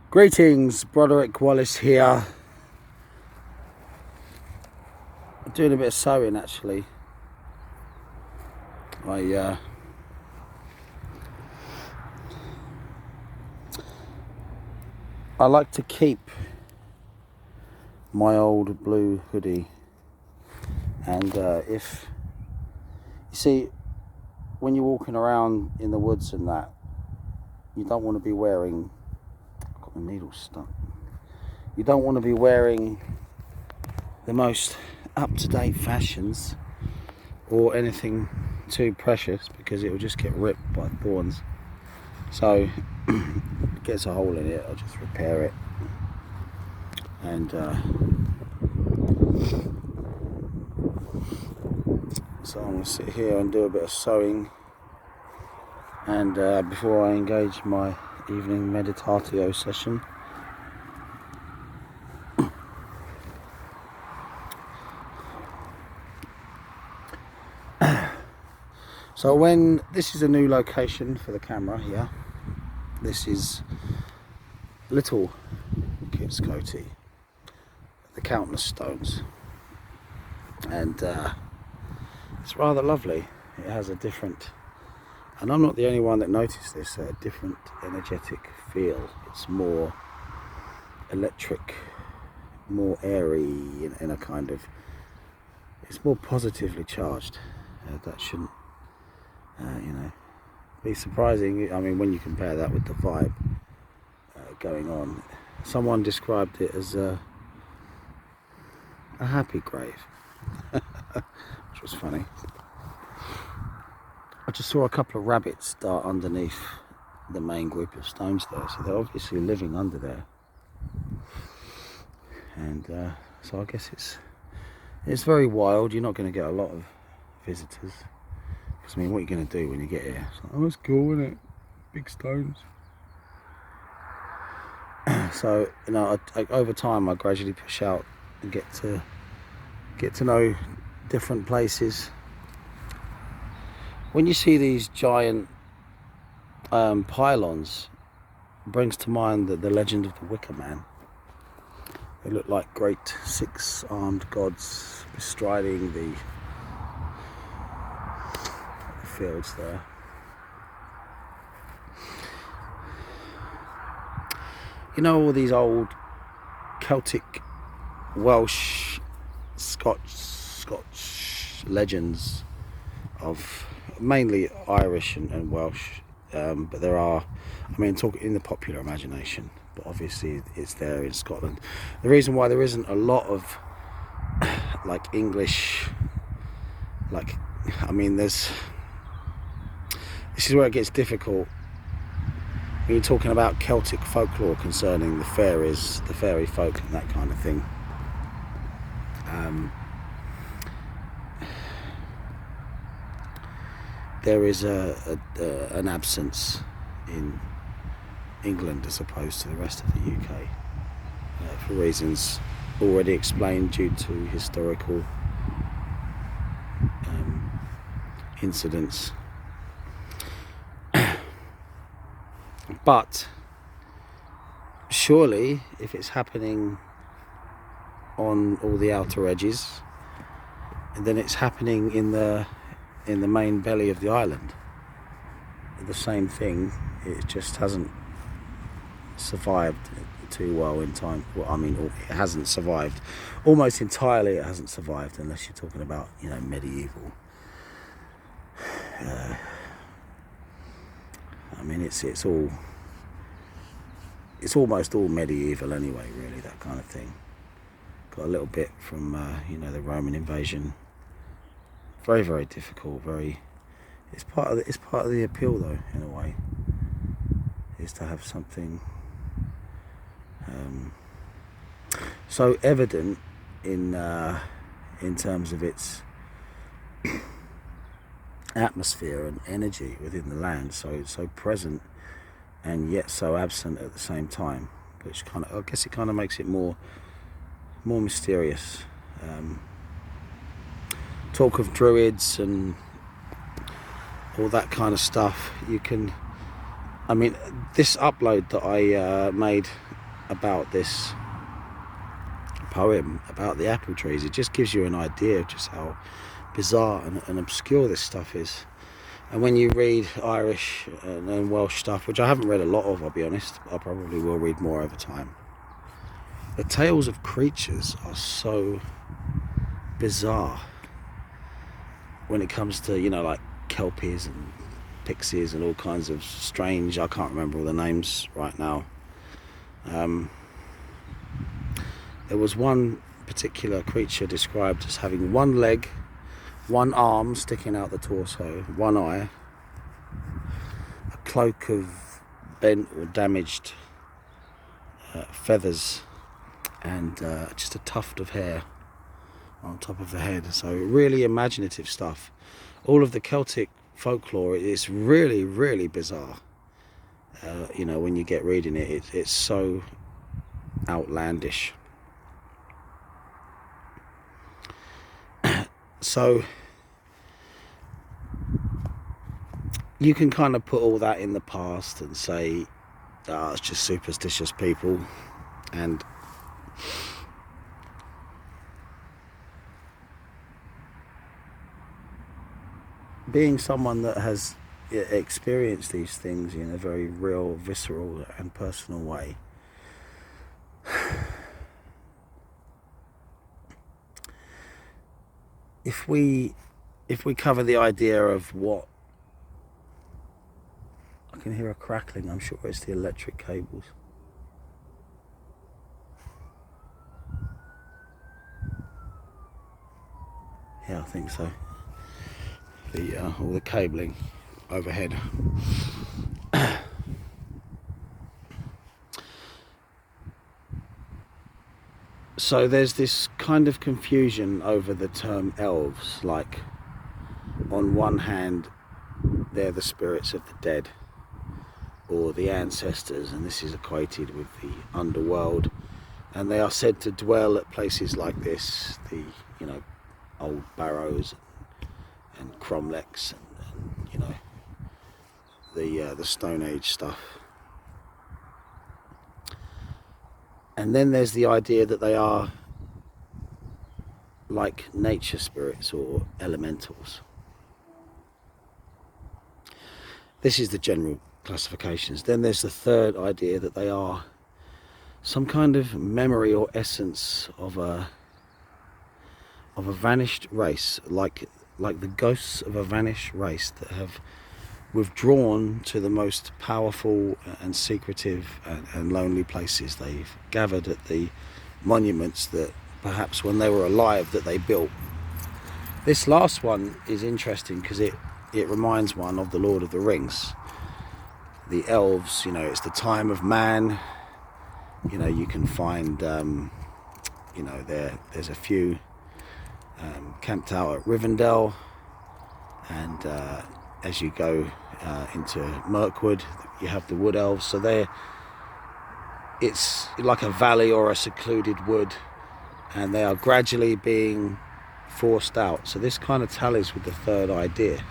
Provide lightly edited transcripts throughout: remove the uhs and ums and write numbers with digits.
Greetings, Broderick Wallace here. I'm doing a bit of sewing actually. I like to keep my old blue hoodie, and if you see, when you're walking around in the woods and that, you don't want to be wearing, I've got the needle stuck, you don't want to be wearing the most up-to-date fashions or anything too precious, because it will just get ripped by thorns. So it gets a hole in it, I'll just repair it, and so I'm going to sit here and do a bit of sewing, and before I engage my evening meditatio session. So when this is a new location for the camera here, this is Little Kitskoti, the Countless Stones, and it's rather lovely. It has a different, and I'm not the only one that noticed this, a different energetic feel. It's more electric, more airy, in a kind of, it's more positively charged. That shouldn't be surprising. I mean, when you compare that with the vibe going on, someone described it as a happy grave, which was funny. I just saw a couple of rabbits dart underneath the main group of stones there, so they're obviously living under there, and so I guess it's very wild. You're not going to get a lot of visitors. I mean, what are you going to do when you get here? It's like, oh, it's cool, isn't it? Big stones. So, over time, I gradually push out and get to know different places. When you see these giant pylons, it brings to mind the legend of the Wicker Man. They look like great six-armed gods bestriding the fields there. You know, all these old Celtic, Welsh, Scotch legends of mainly Irish and Welsh, but there are, I mean, talk in the popular imagination, but obviously it's there in Scotland. The reason why there isn't a lot of like English, like, I mean, this is where it gets difficult when you're talking about Celtic folklore concerning the fairies, the fairy folk and that kind of thing. There is an absence in England as opposed to the rest of the UK, for reasons already explained due to historical incidents. But surely, if it's happening on all the outer edges, then it's happening in the main belly of the island. The same thing. It just hasn't survived too well in time. Well, I mean, it hasn't survived almost entirely. It hasn't survived, unless you're talking about, medieval. I mean, it's almost all medieval anyway, really, that kind of thing. Got a little bit from the Roman invasion. Very, very difficult. It's part of the appeal, though, in a way, is to have something so evident in terms of its atmosphere and energy within the land, so present and yet so absent at the same time, which I guess it kind of makes it more mysterious. Talk of druids and all that kind of stuff. I mean, this upload that I made about this poem about the apple trees. It just gives you an idea of just how bizarre and obscure this stuff is. And when you read Irish and Welsh stuff, which I haven't read a lot of, I'll be honest, I probably will read more over time, the tales of creatures are so bizarre when it comes to, you know, like kelpies and pixies and all kinds of strange, I can't remember all the names right now. There was one particular creature described as having one leg, one arm sticking out the torso, one eye, a cloak of bent or damaged feathers, and just a tuft of hair on top of the head. So really imaginative stuff. All of the Celtic folklore is really, really bizarre. You know, when you get reading it, it's so outlandish. So you can kind of put all that in the past and say, oh, it's just superstitious people. And being someone that has experienced these things in a very real, visceral and personal way, if we cover the idea of what, I can hear a crackling, I'm sure it's the electric cables. Yeah, I think so. All the cabling overhead. So there's this kind of confusion over the term elves. Like, on one hand, they're the spirits of the dead or the ancestors, and this is equated with the underworld, and they are said to dwell at places like this, the, you know, old barrows and cromlechs and you know, the Stone Age stuff. And then there's the idea that they are like nature spirits or elementals. This is the general classifications. Then there's the third idea that they are some kind of memory or essence of a vanished race, like the ghosts of a vanished race that have withdrawn to the most powerful and secretive and lonely places. They've gathered at the monuments that perhaps when they were alive that they built. This last one is interesting because it reminds one of the Lord of the Rings. The elves, you know, it's the time of man. You know, you can find, you know, there's a few camped out at Rivendell, and as you go into Mirkwood, you have the wood elves. So it's like a valley or a secluded wood, and they are gradually being forced out. So this kind of tallies with the third idea.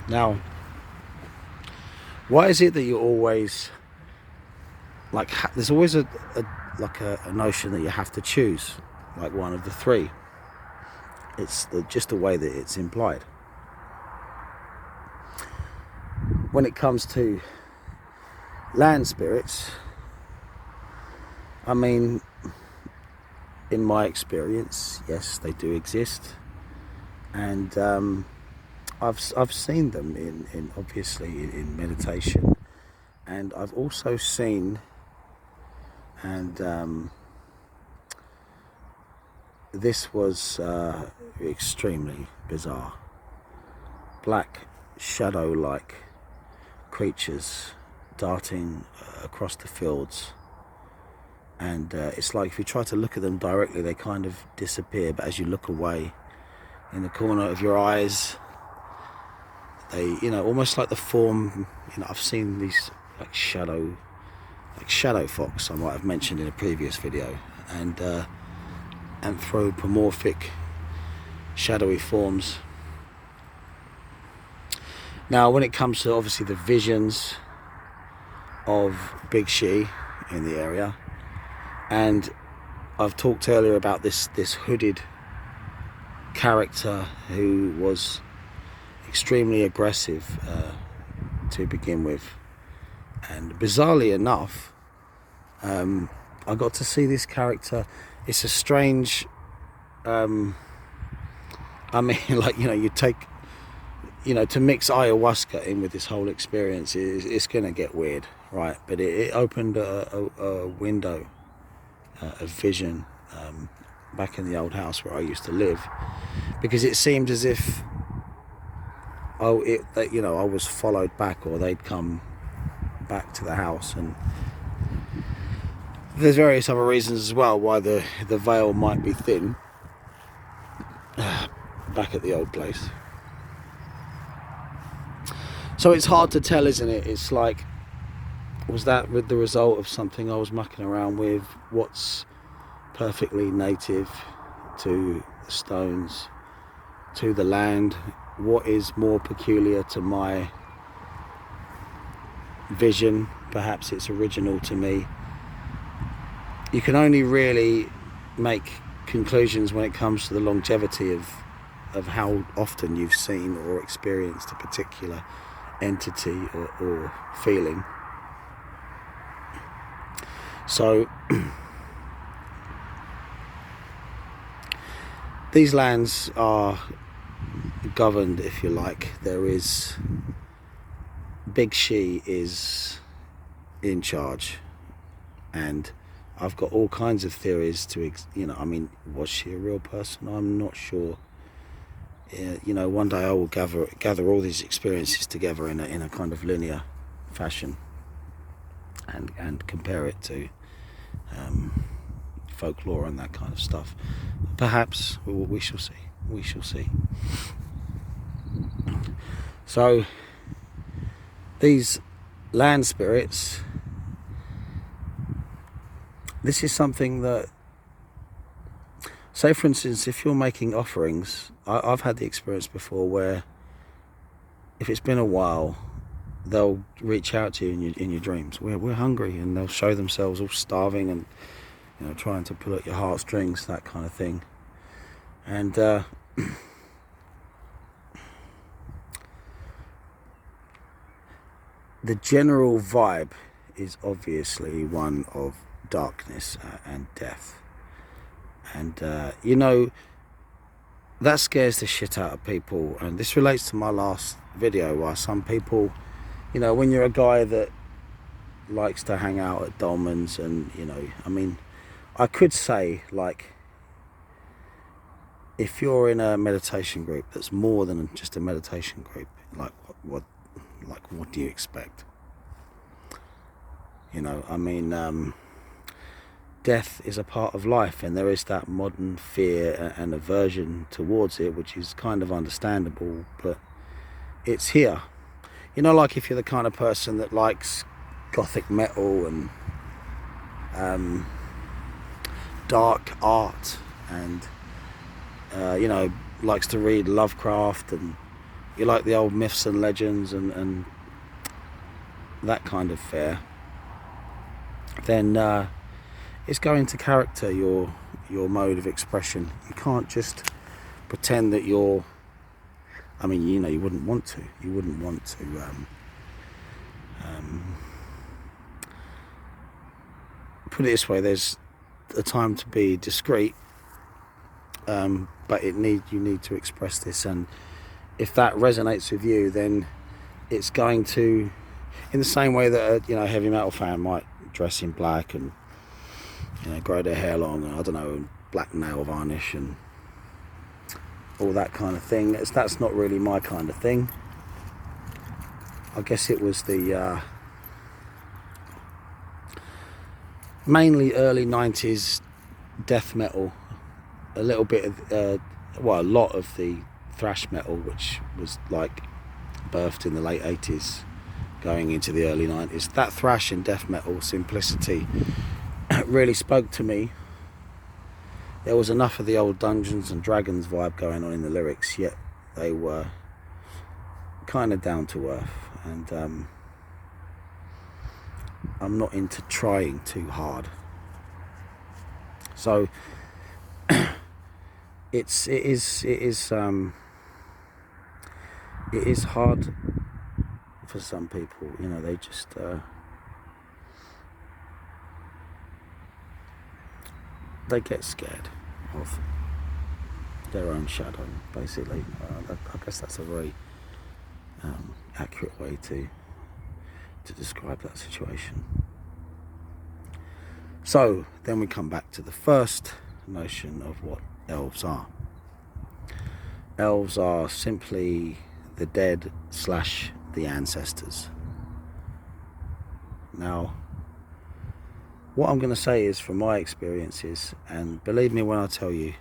Now, why is it that you always like there's always a notion that you have to choose like one of the three? It's just the way that it's implied. When it comes to land spirits, I mean, in my experience, yes, they do exist, and I've seen them in obviously in meditation, and I've also seen, and this was extremely bizarre, black shadow-like creatures darting across the fields, and it's like if you try to look at them directly, they kind of disappear, but as you look away, in the corner of your eyes, they, you know, almost like the form, you know, I've seen these like shadow fox I might have mentioned in a previous video, and anthropomorphic shadowy forms. Now, when it comes to obviously the visions of Big She in the area, And I've talked earlier about this hooded character who was extremely aggressive to begin with, and bizarrely enough, I got to see this character. It's a strange, I mean, like, you take, to mix ayahuasca in with this whole experience, it's going to get weird, right? But it opened a window of vision back in the old house where I used to live, because it seemed as if I was followed back, or they'd come back to the house. And there's various other reasons as well why the veil might be thin back at the old place. So it's hard to tell, isn't it? It's like, was that the result of something I was mucking around with? What's perfectly native to the stones, to the land? What is more peculiar to my vision? Perhaps it's original to me. You can only really make conclusions when it comes to the longevity of how often you've seen or experienced a particular entity or feeling. So these lands are governed, if you like. There is, Big She is in charge, and I've got all kinds of theories to, was she a real person? I'm not sure. One day I will gather all these experiences together in a kind of linear fashion, and compare it to folklore and that kind of stuff. Perhaps we shall see. We shall see. So these land spirits, this is something that, say for instance, if you're making offerings, I've had the experience before where if it's been a while, they'll reach out to you in your dreams. We're hungry, and they'll show themselves all starving and trying to pull at your heartstrings, that kind of thing. And the general vibe is obviously one of darkness and death. And that scares the shit out of people. And this relates to my last video, where some people, when you're a guy that likes to hang out at dolmens, and I could say, like, if you're in a meditation group that's more than just a meditation group, what do you expect? Death is a part of life, and there is that modern fear and aversion towards it, which is kind of understandable, but it's here. Like if you're the kind of person that likes gothic metal and dark art, and likes to read Lovecraft, and you like the old myths and legends and that kind of fare, then it's going to character your mode of expression. You can't just pretend that you're, you wouldn't want to. You wouldn't want to put it this way, there's a time to be discreet, but you need to express this, and if that resonates with you, then it's going to, in the same way that a heavy metal fan might dress in black and grow their hair long, and I don't know, black nail varnish and all that kind of thing. That's not really my kind of thing. I guess it was the mainly early 90s death metal, a little bit of a lot of the thrash metal, which was like birthed in the late 80s going into the early 90s. That thrash and death metal simplicity really spoke to me. There was enough of the old Dungeons and Dragons vibe going on in the lyrics, yet they were kind of down to earth, and I'm not into trying too hard. So it is hard for some people. You know, they just they get scared of their own shadow, basically. I guess that's a very accurate way to describe that situation. So then we come back to the first notion of what elves are. Elves are simply the dead / the ancestors. Now, what I'm going to say is from my experiences, and believe me when I tell you,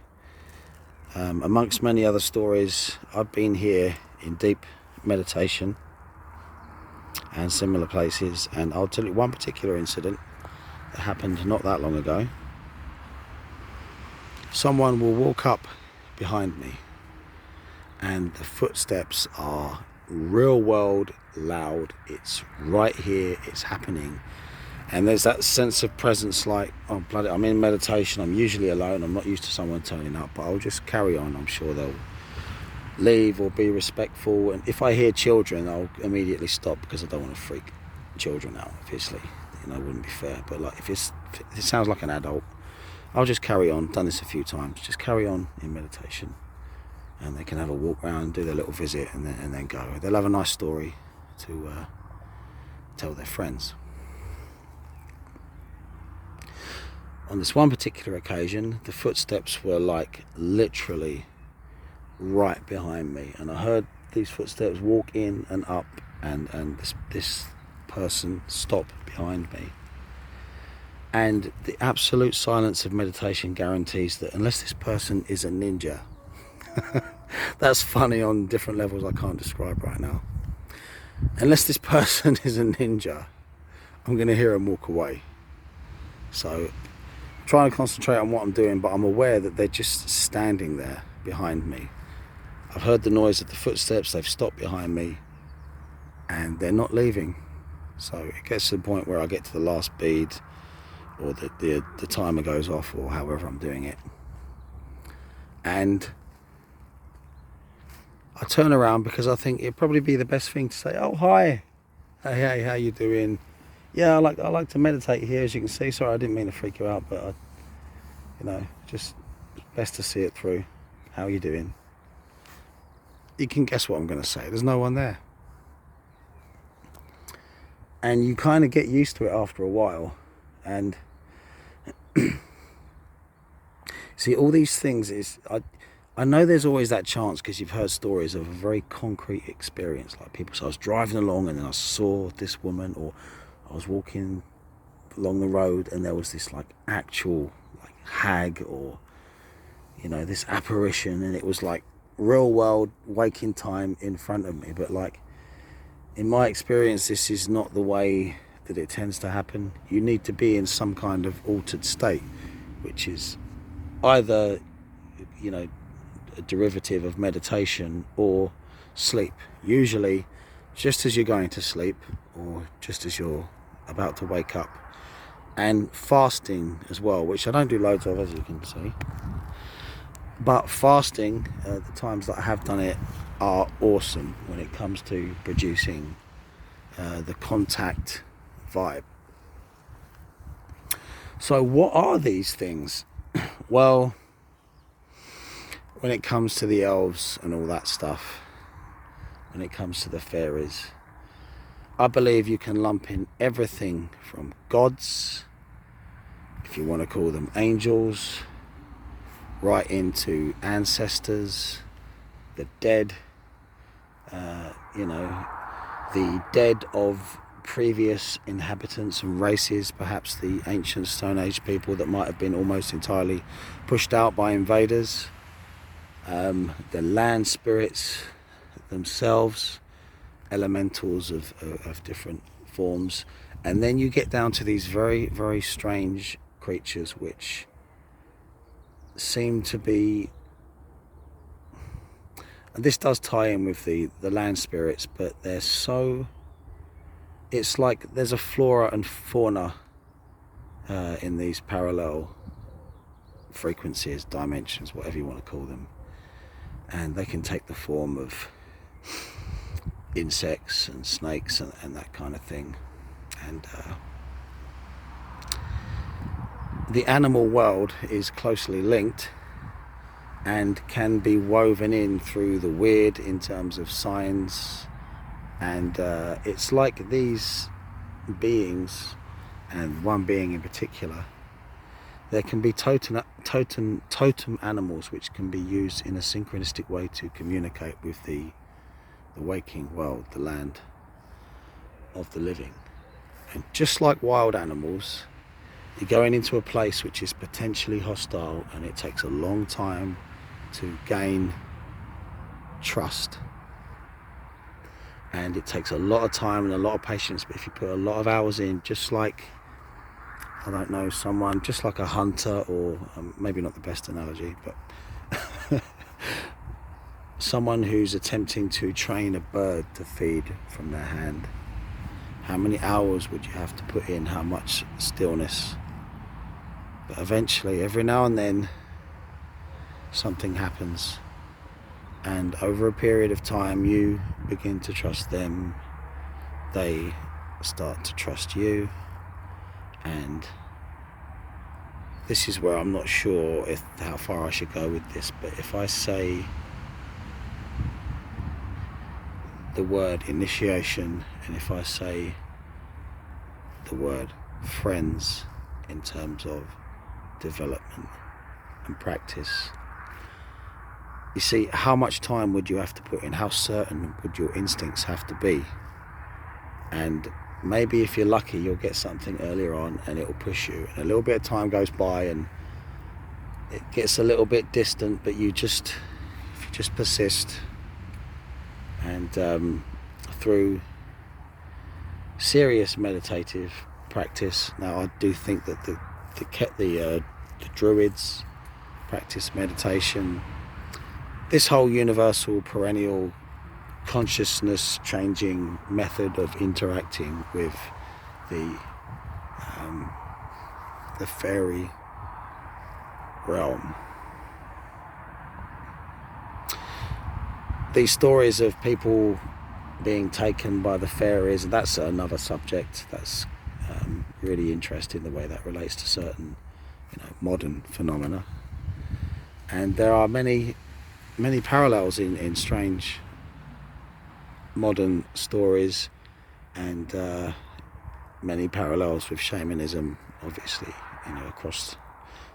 amongst many other stories, I've been here in deep meditation and similar places, and I'll tell you one particular incident that happened not that long ago. Someone will walk up behind me and the footsteps are real world loud. It's right here, it's happening, and there's that sense of presence, like, oh bloody, I'm in meditation, I'm usually alone, I'm not used to someone turning up, but I'll just carry on. I'm sure they'll leave or be respectful, and if I hear children, I'll immediately stop because I don't want to freak children out, obviously. You know, it wouldn't be fair. But like, if it sounds like an adult, I'll just carry on. Done this a few times. Just carry on in meditation, and they can have a walk around, do their little visit, and then go. They'll have a nice story to tell their friends. On this one particular occasion, the footsteps were like literally right behind me, and I heard these footsteps walk in and up, and this person stop behind me. And the absolute silence of meditation guarantees that unless this person is a ninja, that's funny on different levels I can't describe right now. Unless this person is a ninja, I'm going to hear them walk away. So I'm trying to concentrate on what I'm doing, but I'm aware that they're just standing there behind me. I've heard the noise of the footsteps, they've stopped behind me, and they're not leaving. So it gets to the point where I get to the last bead, or the timer goes off, or however I'm doing it, and I turn around because I think it'd probably be the best thing to say, oh hi, hey, how you doing? Yeah, I like to meditate here, as you can see. Sorry, I didn't mean to freak you out, but just best to see it through. How you doing? You can guess what I'm going to say. There's no one there, and you kind of get used to it after a while. And see, all these things is, I know there's always that chance, because you've heard stories of a very concrete experience, like people say, I was driving along and then I saw this woman, or I was walking along the road and there was this like actual like hag, or this apparition, and it was like real world waking time in front of me. But like, in my experience, this is not the way that it tends to happen. You need to be in some kind of altered state, which is either a derivative of meditation or sleep, usually just as you're going to sleep or just as you're about to wake up. And fasting as well, which I don't do loads of, as you can see, but fasting, the times that I have done it, are awesome when it comes to producing the contact vibe. So what are these things? Well, when it comes to the elves and all that stuff, when it comes to the fairies, I believe you can lump in everything from gods, if you want to call them angels, right into ancestors, the dead, the dead of previous inhabitants and races, perhaps the ancient Stone Age people that might have been almost entirely pushed out by invaders, the land spirits themselves, elementals of different forms, and then you get down to these very, very strange creatures which seem to be, and this does tie in with the land spirits, but they're so, it's like there's a flora and fauna in these parallel frequencies, dimensions, whatever you want to call them, and they can take the form of insects and snakes and that kind of thing. And the animal world is closely linked and can be woven in through the weird in terms of signs, and it's like these beings, and one being in particular, there can be totem animals which can be used in a synchronistic way to communicate with the waking world, the land of the living. And just like wild animals, you're going into a place which is potentially hostile, and it takes a long time to gain trust, and it takes a lot of time and a lot of patience. But if you put a lot of hours in, just like, I don't know, someone, just like a hunter, or maybe not the best analogy, but someone who's attempting to train a bird to feed from their hand, how many hours would you have to put in? How much stillness? But eventually, every now and then, something happens, and over a period of time you begin to trust them, they start to trust you. And this is where I'm not sure how far I should go with this, but if I say the word initiation, and if I say the word friends in terms of development and practice, you see, how much time would you have to put in? How certain would your instincts have to be? And maybe if you're lucky, you'll get something earlier on and it'll push you, and a little bit of time goes by and it gets a little bit distant, but if you just persist, and through serious meditative practice. Now, I do think that the Druids practice meditation. This whole universal, perennial, consciousness changing method of interacting with the fairy realm. These stories of people being taken by the fairies, and that's another subject that's really interesting, the way that relates to certain modern phenomena. And there are many parallels in strange modern stories, and many parallels with shamanism, obviously, across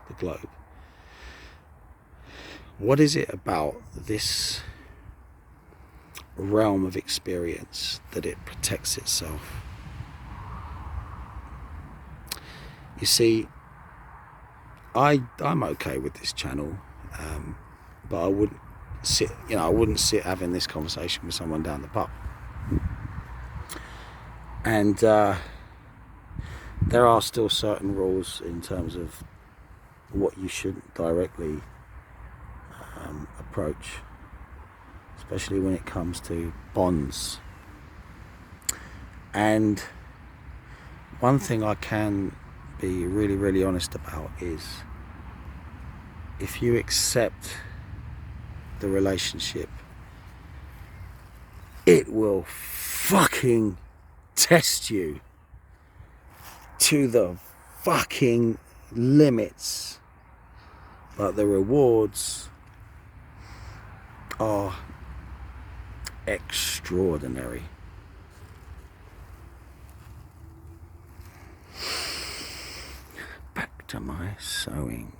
the globe. What is it about this realm of experience that it protects itself? You see, I'm okay with this channel, but I wouldn't sit having this conversation with someone down the pub. And there are still certain rules in terms of what you shouldn't directly approach, especially when it comes to bonds. And one thing I can be really, really honest about is, if you accept the relationship, it will fucking test you to the fucking limits, but the rewards are extraordinary. Back to my sewing.